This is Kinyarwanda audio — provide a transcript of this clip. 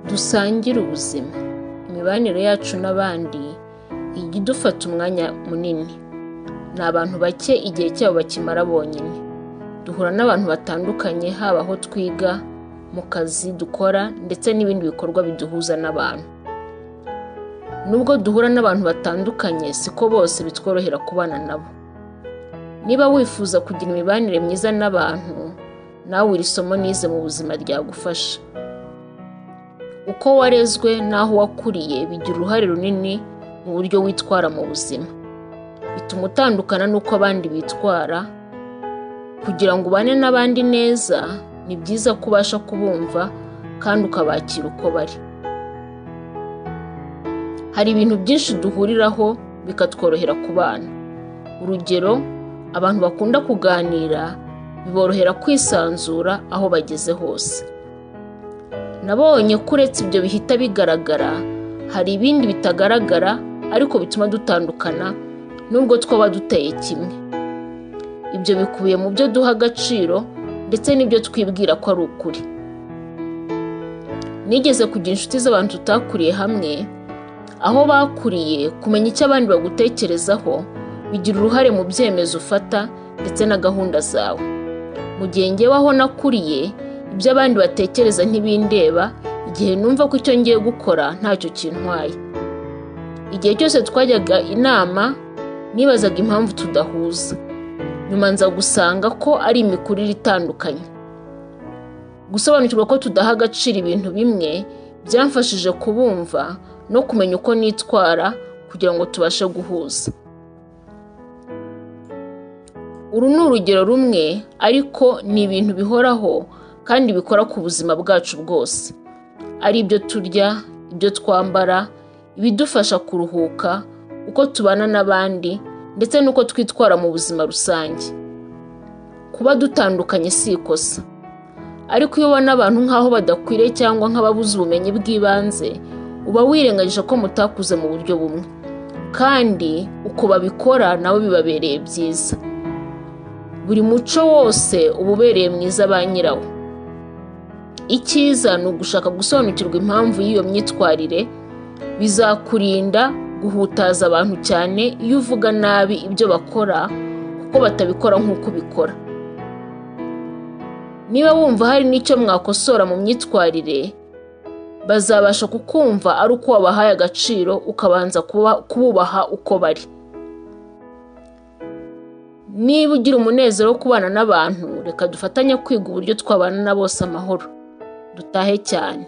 dusangire ubuzima. Imibanire yacu n'abandi ijya idufata umwanya munini. Ni abantu bake igihe cyabo bakimara bonyine. Duhura n'abantu batandukanye, haba aho twiga, mu kazi dukora, ndetse n'ibindi bikorwa biduhuza n'abantu. Nubwo duhura n'abantu batandukanye, siko bose bitworohera kubana nabo. Niba wifuza kugira imibanire myiza n'abantu, nawe iri somo nize mu buzima ryagufasha. Uko warezwe n'aho wakuriye bigira uruhare runini mu buryo witwara mu buzima. Bituma utandukana nuko abandi bitwara. Kugira ngo ubane n'abandi neza, ni byiza ko ubasha kubumva kandi ukabakira uko bari. Hari ibintu byinshi duhuriraho bikatworohera kubana. Urugero, abantu bakunda kuganira biborohera kwisanzura aho bageze hose. Nabonye ko uretse ibyo bihita bigaragara, hari ibindi bitagaragara ariko bituma dutandukana nubwo twaba duteye kimwe. Ibyo bikubiye mu byo duha agaciro ndetse n'ibyo twibwira ko ari ukuri. Nigeze kugira inshuti z'abantu tutakuriye hamwe. Aho bakuriye, kumenya icyo abandi bagutekerezaho bigira uruhare mu byemezo ufata ndetse na gahunda zawe. Mu gihe njyewe aho nakuriye, ibyo abandi batekereza ntibindeba, igihe numva ko icyo ngiye gukora ntacyo kintwaye. Igihe cyose twajyaga inama, nibazaga impamvu tudahuza. Nyuma nza gusanga ko ari imikurire itandukanye. Gusobanukirwa ko tudaha agaciro ibintu bimwe byamfashije kubumva no kumenya uko nitwara kugira ngo tubashe guhuza. Uru ni urugero rumwe, ariko ni ibintu bihoraho kandi bikora ku buzima bwacu bwose. Ari ibyo turya, ibyo twambara, ibidufasha kuruhuka, uko tubana n'abandi, ndetse n'uko twitwara mu buzima rusange. Kuba dutandukanye si ikosa. Ariko iyo ubona abantu nk'aho badakwiriye cyangwa nk'ababuze ubumenyi bw'ibanze, uba wirengagije ko mutakuze mu buryo bumwe. Kandi uko babikora nabo bibabereye byiza. Buri muco wose uba ubereye mwiza ba nyirawo. Icyiza ni ugushaka gusobanukirwa impamvu y'iyo myitwarire. Bizakurinda guhutaza abantu cyane iyo uvuga nabi ibyo bakora kuko batabikora nk'uko ubikora. Niba wumva hari n'icyo mwakosora mu myitwarire, bazabasha kukumva ari uko wabahaye agaciro ukabanza kububaha uko bari. Niba ugira umunezero wo kubana n'abantu, reka dufatanye kwiga uburyo twabana na bose amahoro. Dutahe cyane.